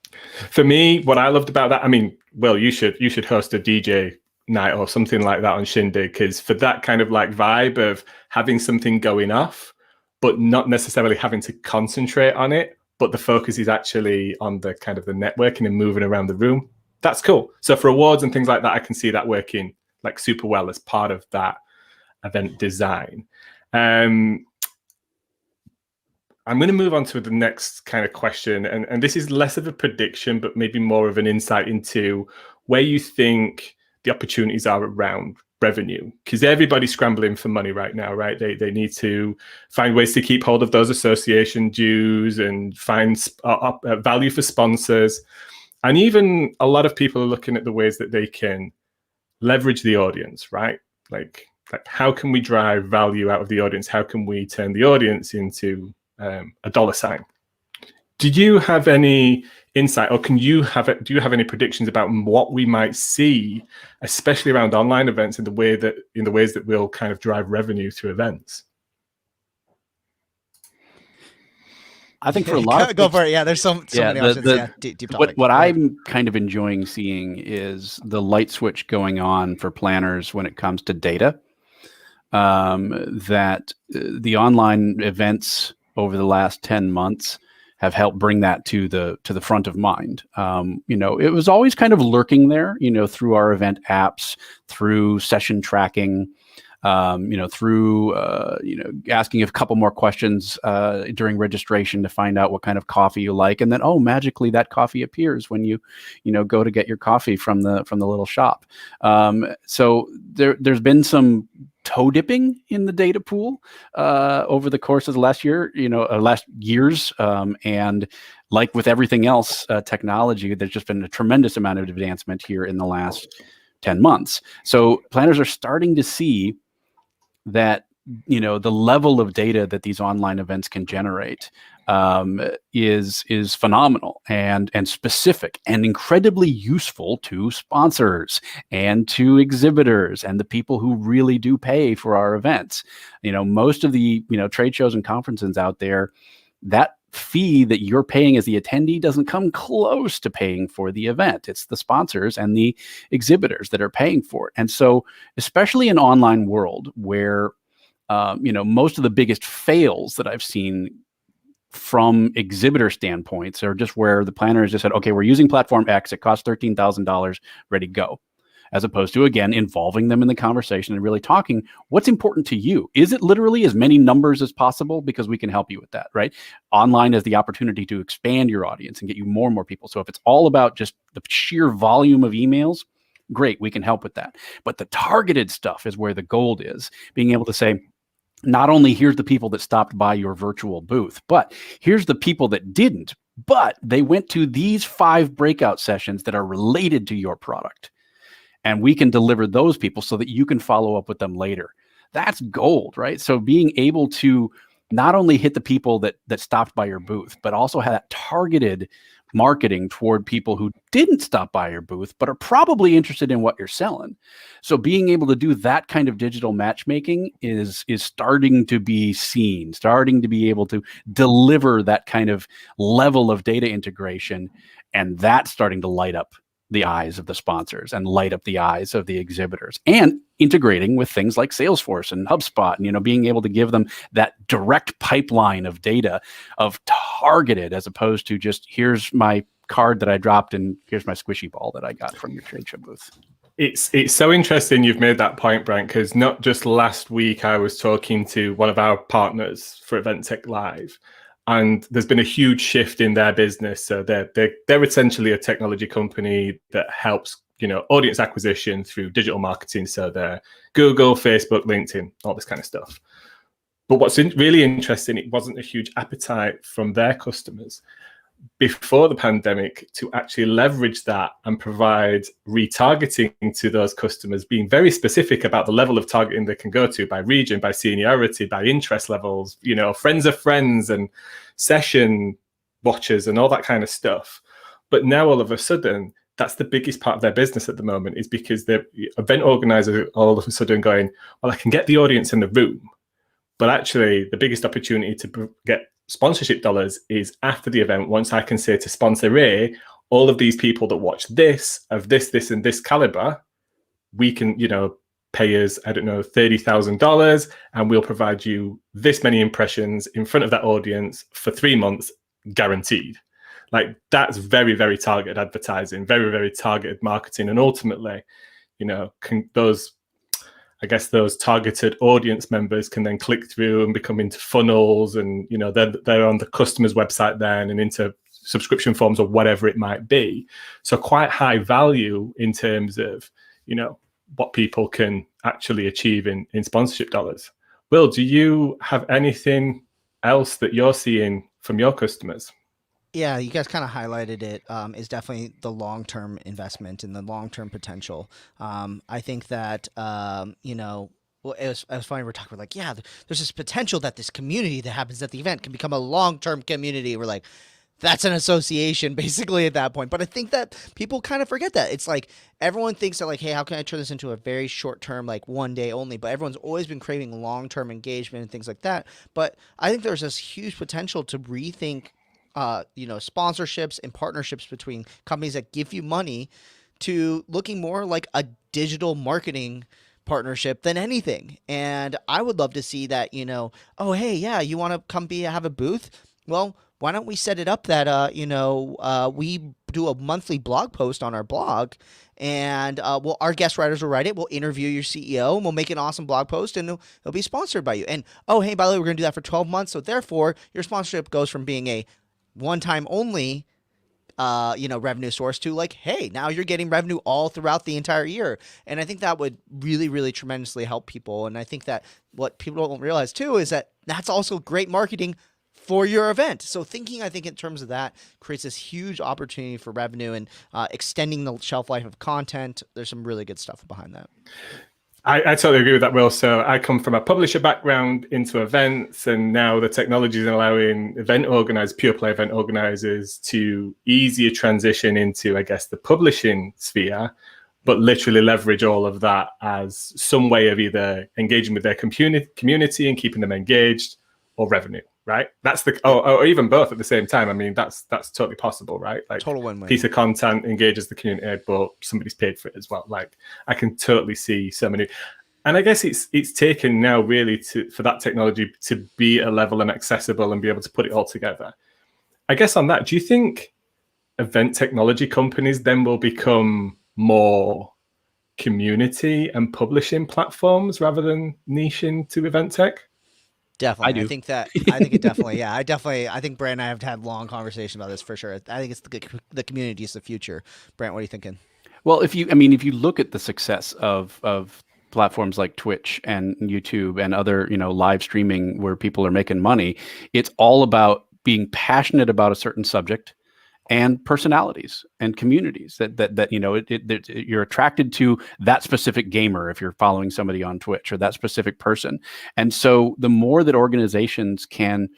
For me, what I loved about that, I mean, Will, you should host a DJ night or something like that on Shindig, because for that kind of like vibe of having something going off, but not necessarily having to concentrate on it, but the focus is actually on the kind of the networking and moving around the room. That's cool. So for awards and things like that, I can see that working like super well as part of that event design. I'm going to move on to the next kind of question, and this is less of a prediction, but maybe more of an insight into where you think the opportunities are around revenue, because everybody's scrambling for money right now, right? They need to find ways to keep hold of those association dues and find value for sponsors. And even a lot of people are looking at the ways that they can leverage the audience, right? Like how can we drive value out of the audience? How can we turn the audience into a dollar sign? Did you have any insight, or do you have any predictions about what we might see, especially around online events, in the ways that will kind of drive revenue through events? I think for a lot of go for it. Yeah, there's so many options. Deep topic. What I'm kind of enjoying seeing is the light switch going on for planners when it comes to data. That the online events over the last 10 months have helped bring that to the front of mind. It was always kind of lurking there, through our event apps, through session tracking, through asking a couple more questions during registration to find out what kind of coffee you like, and then magically that coffee appears when you go to get your coffee from the little shop. So there's been some toe dipping in the data pool over the course of the last years, and like with everything else, technology, there's just been a tremendous amount of advancement here in the last 10 months. So planners are starting to see that the level of data that these online events can generate is phenomenal and specific and incredibly useful to sponsors and to exhibitors and the people who really do pay for our events. Most of the trade shows and conferences out there, that fee that you're paying as the attendee doesn't come close to paying for the event. It's the sponsors and the exhibitors that are paying for it. And so, especially in an online world where, most of the biggest fails that I've seen from exhibitor standpoints are just where the planner has just said, okay, we're using platform X, it costs $13,000, ready, go. As opposed to, again, involving them in the conversation and really talking, what's important to you? Is it literally as many numbers as possible? Because we can help you with that, right? Online has the opportunity to expand your audience and get you more and more people. So if it's all about just the sheer volume of emails, great, we can help with that. But the targeted stuff is where the gold is, being able to say, not only here's the people that stopped by your virtual booth, but here's the people that didn't, but they went to these 5 breakout sessions that are related to your product. And we can deliver those people so that you can follow up with them later. That's gold, right? So being able to not only hit the people that stopped by your booth, but also have that targeted marketing toward people who didn't stop by your booth, but are probably interested in what you're selling. So being able to do that kind of digital matchmaking is starting to be seen, starting to be able to deliver that kind of level of data integration. And that's starting to light up the eyes of the sponsors and light up the eyes of the exhibitors, and integrating with things like Salesforce and HubSpot, and being able to give them that direct pipeline of data of targeted, as opposed to just here's my card that I dropped and here's my squishy ball that I got from your trade show booth. It's so interesting you've made that point, Brent, because not just last week I was talking to one of our partners for Event Tech Live, and there's been a huge shift in their business. So they're essentially a technology company that helps, audience acquisition through digital marketing. So they're Google, Facebook, LinkedIn, all this kind of stuff. But what's really interesting, it wasn't a huge appetite from their customers before the pandemic to actually leverage that and provide retargeting to those customers, being very specific about the level of targeting they can go to by region, by seniority, by interest levels, friends of friends and session watchers and all that kind of stuff. But now all of a sudden, that's the biggest part of their business at the moment, is because the event organizers are all of a sudden going, well, I can get the audience in the room, but actually the biggest opportunity to get sponsorship dollars is after the event, once I can say to sponsor A, all of these people that watch this, of this, and this caliber, we can, pay us, $30,000, and we'll provide you this many impressions in front of that audience for 3 months, guaranteed. Like, that's very, very targeted advertising, very, very targeted marketing. And ultimately, those targeted audience members can then click through and become into funnels, and they're on the customer's website then and into subscription forms or whatever it might be. So quite high value in terms of what people can actually achieve in sponsorship dollars. Will, do you have anything else that you're seeing from your customers? Yeah, you guys kind of highlighted it. Is definitely the long-term investment and the long-term potential. I think that well, it was funny. We're talking like, yeah, there's this potential that this community that happens at the event can become a long-term community. We're like, that's an association basically at that point. But I think that people kind of forget that. It's like everyone thinks that like, hey, how can I turn this into a very short term, like one day only? But everyone's always been craving long-term engagement and things like that. But I think there's this huge potential to rethink, sponsorships and partnerships between companies that give you money to looking more like a digital marketing partnership than anything. And I would love to see that, oh, hey, yeah, you want to come have a booth? Well, why don't we set it up that, we do a monthly blog post on our blog, and our guest writers will write it. We'll interview your CEO, and we'll make an awesome blog post, and it'll be sponsored by you. And, oh, hey, by the way, we're going to do that for 12 months. So therefore, your sponsorship goes from being a one-time only, revenue source to like, hey, now you're getting revenue all throughout the entire year. And I think that would really, really tremendously help people. And I think that what people don't realize too is that that's also great marketing for your event. So I think in terms of that creates this huge opportunity for revenue and extending the shelf life of content. There's some really good stuff behind that. I totally agree with that, Will. So I come from a publisher background into events, and now the technology is allowing pure play event organizers to easier transition into, I guess, the publishing sphere, but literally leverage all of that as some way of either engaging with their community and keeping them engaged, or revenue, right? That's or even both at the same time. I mean, that's totally possible, right? Like total win-win. Piece of content engages the community, but somebody's paid for it as well. Like I can totally see so many, and I guess it's taken now really for that technology to be a level and accessible and be able to put it all together. I guess on that, do you think event technology companies then will become more community and publishing platforms rather than niche into event tech? Definitely. I do. I think it definitely, yeah, I think Brant and I have had long conversations about this for sure. I think it's the community is the future. Brant, what are you thinking? Well, if you look at the success of platforms like Twitch and YouTube and other, live streaming where people are making money, it's all about being passionate about a certain subject and personalities and communities that you're attracted to that specific gamer if you're following somebody on Twitch or that specific person. And so the more that organizations can,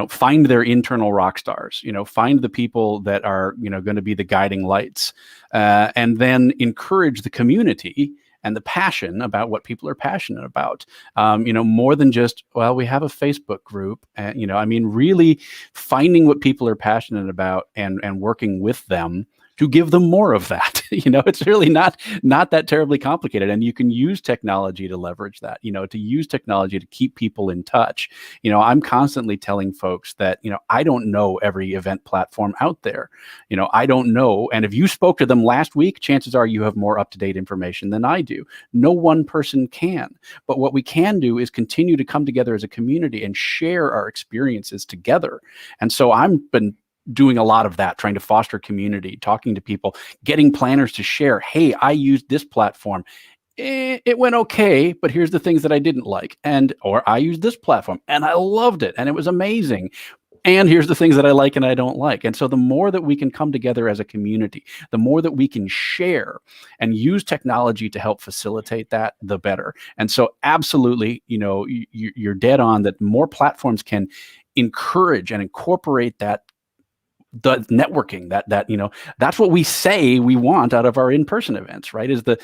find their internal rock stars, find the people that are, going to be the guiding lights, and then encourage the community and the passion about what people are passionate about, more than just, well, we have a Facebook group, and, really finding what people are passionate about and working with them to give them more of that. It's really not that terribly complicated. And you can use technology to leverage that, to use technology to keep people in touch. I'm constantly telling folks that, I don't know every event platform out there. I don't know. And if you spoke to them last week, chances are you have more up-to-date information than I do. No one person can. But what we can do is continue to come together as a community and share our experiences together. And so I've been doing a lot of that, trying to foster community, talking to people, getting planners to share, hey, I used this platform. It went okay, but here's the things that I didn't like. Or I used this platform and I loved it and it was amazing. And here's the things that I like and I don't like. And so the more that we can come together as a community, the more that we can share and use technology to help facilitate that, the better. And so absolutely, you're dead on that more platforms can encourage and incorporate that, the networking that that's what we say we want out of our in-person events, right? Is the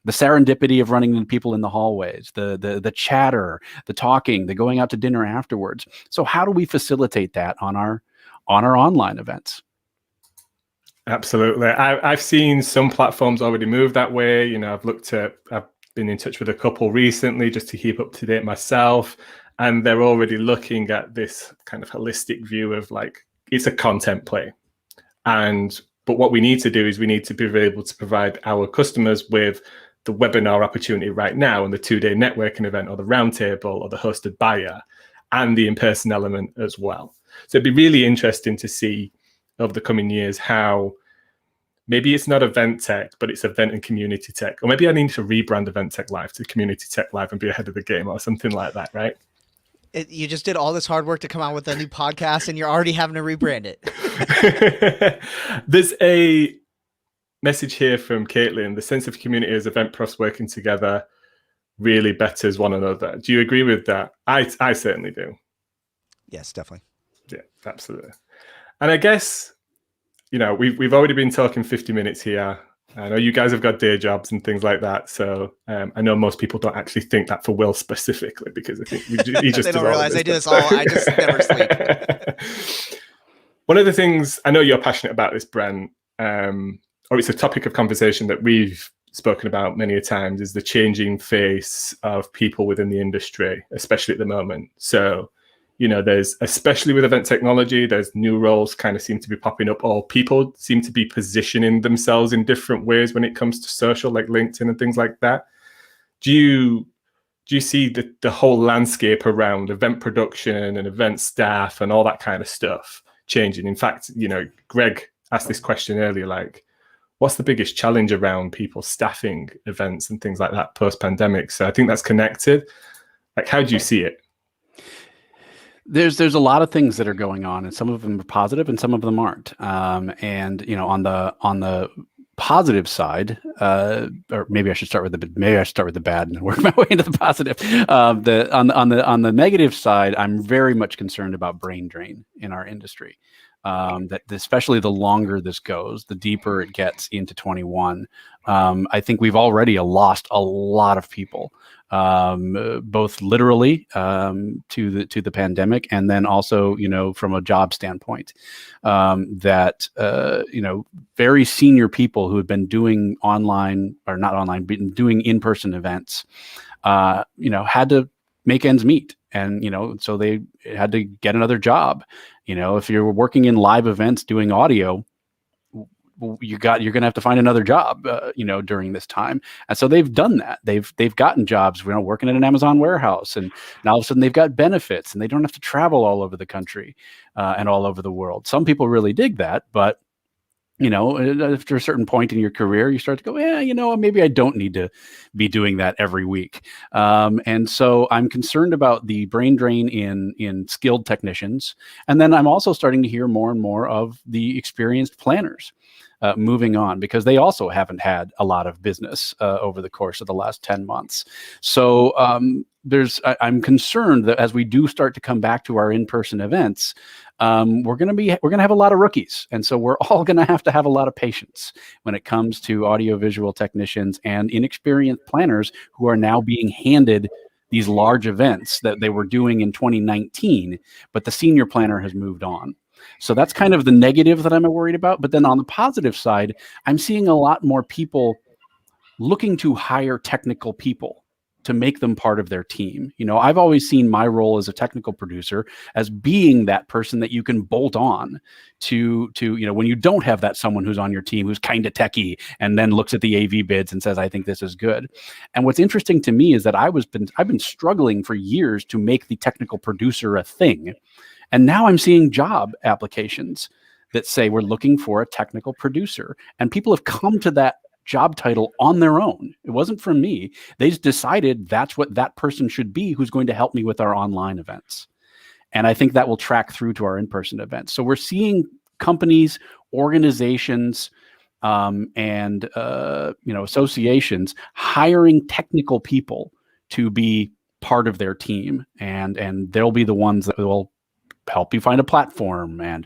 serendipity of running into people in the hallways, the chatter, the talking, the going out to dinner afterwards. So how do we facilitate that on our online events? Absolutely. I've seen some platforms already move that way. I've been in touch with a couple recently just to keep up to date myself, and they're already looking at this kind of holistic view of like, it's a content play. And But what we need to do is we need to be able to provide our customers with the webinar opportunity right now and the 2-day networking event or the roundtable or the hosted buyer and the in-person element as well. So it'd be really interesting to see over the coming years how maybe it's not Event Tech, but it's Event and Community Tech. Or maybe I need to rebrand Event Tech Live to Community Tech Live and be ahead of the game or something like that, right? You just did all this hard work to come out with a new podcast and you're already having to rebrand it. There's a message here from Caitlin. The sense of community as event pros working together really betters one another. Do you agree with that? I certainly do. Yes, definitely. Yeah, absolutely. And I guess, you know, we've already been talking 50 minutes here. I know you guys have got day jobs and things like that. So I know most people don't actually think that for Will specifically, because I think he just they don't realize I do this all. I just never sleep. One of the things, I know you're passionate about this, Brent, or it's a topic of conversation that we've spoken about many a times, is the changing face of people within the industry, especially at the moment. So, you know, there's, especially with event technology, there's new roles kind of seem to be popping up, or people seem to be positioning themselves in different ways when it comes to social, like LinkedIn and things like that. Do you see the whole landscape around event production and event staff and all that kind of stuff changing? In fact, you know, Greg asked this question earlier, like, what's the biggest challenge around people staffing events and things like that post-pandemic? So I think that's connected. Like, how do you see it? There's a lot of things that are going on, and some of them are positive and some of them aren't. And you know, on the positive side, or maybe I should start with the bad and work my way into the positive. On the negative side, I'm very much concerned about brain drain in our industry. That especially the longer this goes, the deeper it gets into 21. I think we've already lost a lot of people, both literally to the pandemic, and then also, you know, from a job standpoint, that you know, very senior people who have been doing online, or not online, but doing in-person events, you know, had to make ends meet. And, you know, so they had to get another job. You know, if you're working in live events doing audio, you're going to have to find another job, you know, during this time. And so they've done that. They've gotten jobs, you know, working in an Amazon warehouse, and now all of a sudden they've got benefits and they don't have to travel all over the country and all over the world. Some people really dig that, but you know, after a certain point in your career, you start to go, yeah, you know, maybe I don't need to be doing that every week. And so I'm concerned about the brain drain in skilled technicians. And then I'm also starting to hear more and more of the experienced planners moving on, because they also haven't had a lot of business over the course of the last 10 months. So I'm concerned that as we do start to come back to our in-person events, we're going to have a lot of rookies. And so we're all going to have a lot of patience when it comes to audiovisual technicians and inexperienced planners who are now being handed these large events that they were doing in 2019, but the senior planner has moved on. So that's kind of the negative that I'm worried about. But then on the positive side, I'm seeing a lot more people looking to hire technical people to make them part of their team. You know, I've always seen my role as a technical producer as being that person that you can bolt on to, you know, when you don't have that someone who's on your team who's kind of techie and then looks at the AV bids and says, I think this is good. And what's interesting to me is that I've been struggling for years to make the technical producer a thing. And now I'm seeing job applications that say we're looking for a technical producer, and people have come to that job title on their own. It wasn't from me. They just decided that's what that person should be, who's going to help me with our online events. And I think that will track through to our in-person events. So we're seeing companies, organizations, and you know, associations hiring technical people to be part of their team, and they'll be the ones that will help you find a platform. And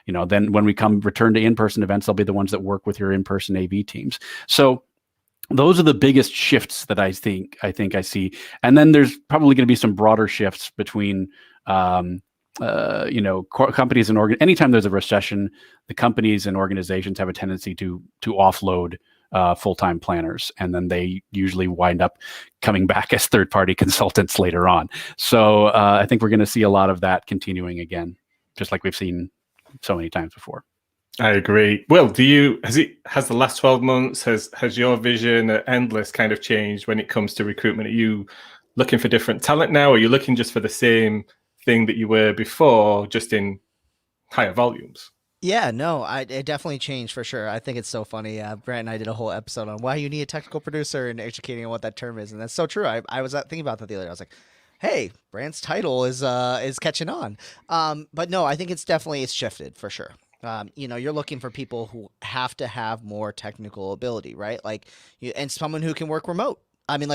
you know, then when we return to in-person events, they'll be the ones that work with your in-person AV teams. So those are the biggest shifts that I think I see. And then there's probably going to be some broader shifts between, you know, companies and anytime there's a recession, the companies and organizations have a tendency to offload full-time planners, and then they usually wind up coming back as third-party consultants later on. So I think we're going to see a lot of that continuing again, just like we've seen so many times before. I agree. Will, has the last 12 months, has your vision at Endless kind of changed when it comes to recruitment? Are you looking for different talent now? Or are you looking just for the same thing that you were before, just in higher volumes? Yeah, no, it definitely changed for sure. I think it's so funny. Brent and I did a whole episode on why you need a technical producer and educating on what that term is, and that's so true. I was thinking about that the other day. I was like, hey, Brandt's title is catching on. But no, I think it's shifted for sure. You're looking for people who have to have more technical ability, right? And someone who can work remote. I mean,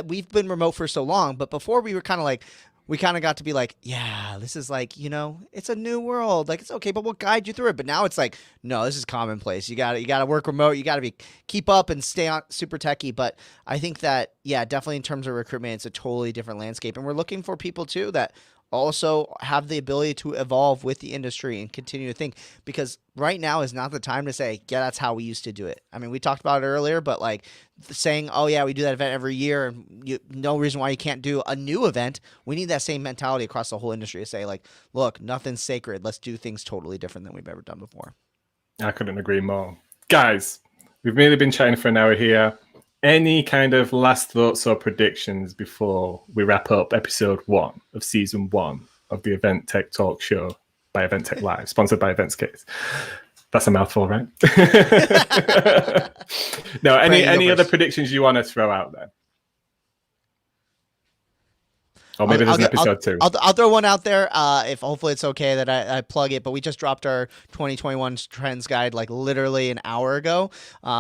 we've been remote for so long, but before we were kind of like, we kind of got to be like, yeah, this is like, it's a new world. Like, it's okay, but we'll guide you through it. But now it's like, no, this is commonplace. You got to work remote. You got to keep up and stay on super techie. But I think that, yeah, definitely in terms of recruitment, it's a totally different landscape. And we're looking for people too that also have the ability to evolve with the industry and continue to think, because right now is not the time to say, yeah, that's how we used to do it. I mean, we talked about it earlier, but like saying, oh yeah, we do that event every year and no reason why you can't do a new event. We need that same mentality across the whole industry to say like, look, nothing's sacred. Let's do things totally different than we've ever done before. I couldn't agree more. Guys, we've really been chatting for an hour here. Any kind of last thoughts or predictions before we wrap up episode 1 of season 1 of the Event Tech Talk Show by Event Tech Live, sponsored by Eventscase? That's a mouthful, right? No, any other predictions you want to throw out there? Or maybe there's an episode 2. I'll throw one out there. If hopefully it's okay that I plug it, but we just dropped our 2021 trends guide like literally an hour ago.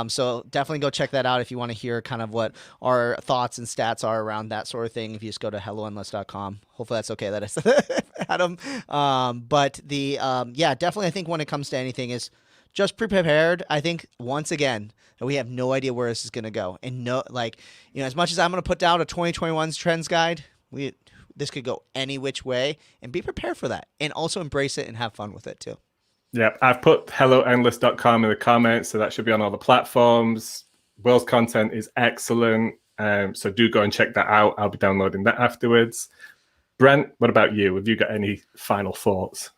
So definitely go check that out if you want to hear kind of what our thoughts and stats are around that sort of thing. If you just go to helloendless.com. Hopefully that's okay that I said that, Adam. Yeah, definitely I think when it comes to anything is just prepared. I think once again, we have no idea where this is going to go. And as much as I'm going to put down a 2021's trends guide, this could go any which way, and be prepared for that, and also embrace it and have fun with it too. Yeah, I've put helloendless.com in the comments, so that should be on all the platforms. Will's content is excellent, so do go and check that out. I'll be downloading that afterwards. Brent, what about you? Have you got any final thoughts?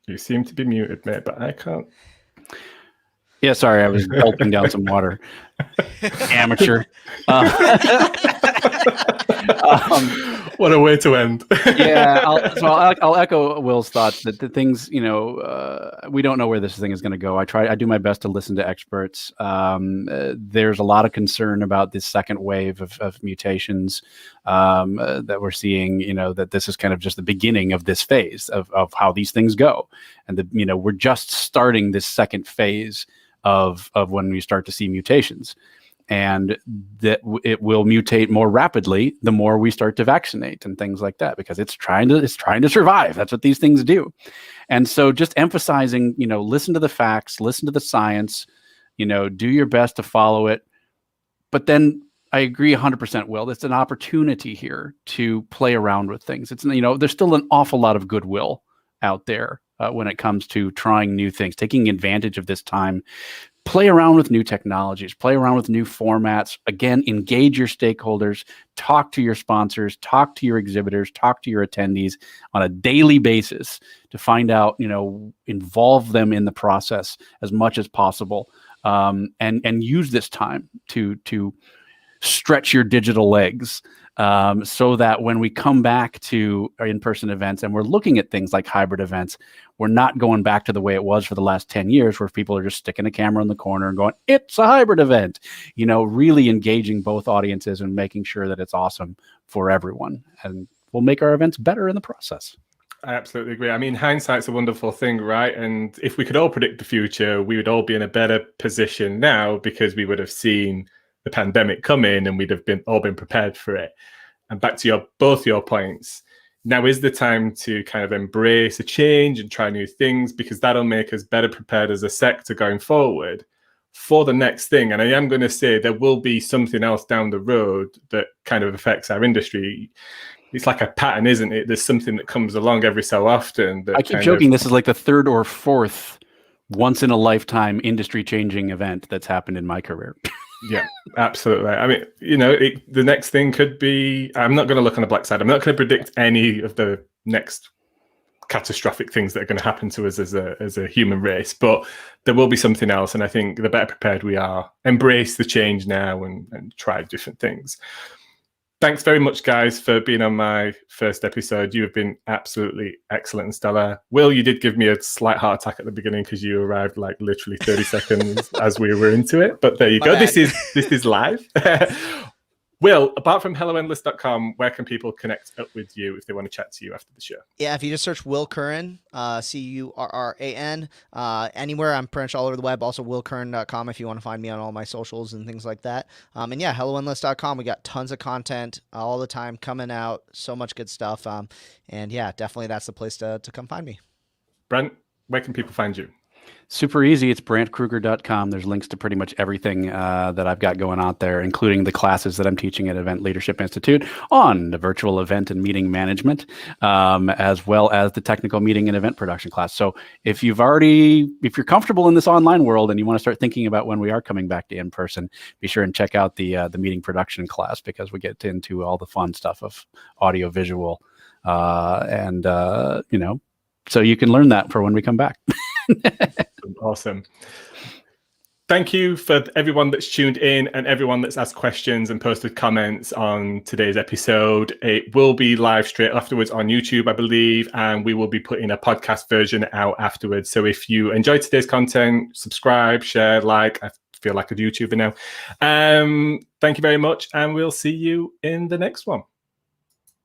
You seem to be muted, mate, but I can't. Yeah, sorry, I was gulping down some water. Amateur. What a way to end. Yeah, I'll echo Will's thoughts that the things, we don't know where this thing is going to go. I do my best to listen to experts. There's a lot of concern about this second wave of mutations that we're seeing, that this is kind of just the beginning of this phase of how these things go. And we're just starting this second phase of when we start to see mutations, and that it will mutate more rapidly the more we start to vaccinate and things like that, because it's trying to survive. That's what these things do. And so just emphasizing, listen to the facts, listen to the science, do your best to follow it. But then I agree 100%, Will. It's an opportunity here to play around with things. It's, there's still an awful lot of goodwill out there when it comes to trying new things, taking advantage of this time, play around with new technologies, play around with new formats. Again, engage your stakeholders, talk to your sponsors, talk to your exhibitors, talk to your attendees on a daily basis to find out, involve them in the process as much as possible, and use this time to stretch your digital legs, so that when we come back to our in-person events and we're looking at things like hybrid events, we're not going back to the way it was for the last 10 years where people are just sticking a camera in the corner and going, it's a hybrid event, really engaging both audiences and making sure that it's awesome for everyone. And we'll make our events better in the process. I absolutely agree. I mean, hindsight's a wonderful thing, right? And if we could all predict the future, we would all be in a better position now because we would have seen the pandemic come in and we'd have all been prepared for it. And back to both your points, now is the time to kind of embrace a change and try new things, because that'll make us better prepared as a sector going forward for the next thing. And I am going to say there will be something else down the road that kind of affects our industry. It's like a pattern, isn't it? There's something that comes along every so often. I keep joking, this is like the third or fourth once in a lifetime industry changing event that's happened in my career. Yeah, absolutely. I mean, the next thing could be, I'm not going to look on the black side. I'm not going to predict any of the next catastrophic things that are going to happen to us as a human race, but there will be something else. And I think the better prepared we are, embrace the change now and try different things. Thanks very much, guys, for being on my first episode. You have been absolutely excellent and stellar. Will, you did give me a slight heart attack at the beginning because you arrived like literally 30 seconds as we were into it. But there you go. This is live. Will, apart from helloendless.com, where can people connect up with you if they want to chat to you after the show? Yeah, if you just search Will Curran, Curran, anywhere. I'm pretty much all over the web. Also, willcurran.com if you want to find me on all my socials and things like that. And yeah, helloendless.com. We got tons of content all the time coming out. So much good stuff. And yeah, definitely that's the place to come find me. Brent, where can people find you? Super easy. It's brantkruger.com. There's links to pretty much everything that I've got going out there, including the classes that I'm teaching at Event Leadership Institute on the virtual event and meeting management, as well as the technical meeting and event production class. So if you're comfortable in this online world and you want to start thinking about when we are coming back to in person, be sure and check out the meeting production class, because we get into all the fun stuff of audio, visual, so you can learn that for when we come back. Awesome. Thank you for everyone that's tuned in and everyone that's asked questions and posted comments on today's episode. It will be live straight afterwards on YouTube, I believe, and we will be putting a podcast version out afterwards. So if you enjoyed today's content, subscribe, share, like. I feel like a YouTuber now. Thank you very much, and we'll see you in the next one.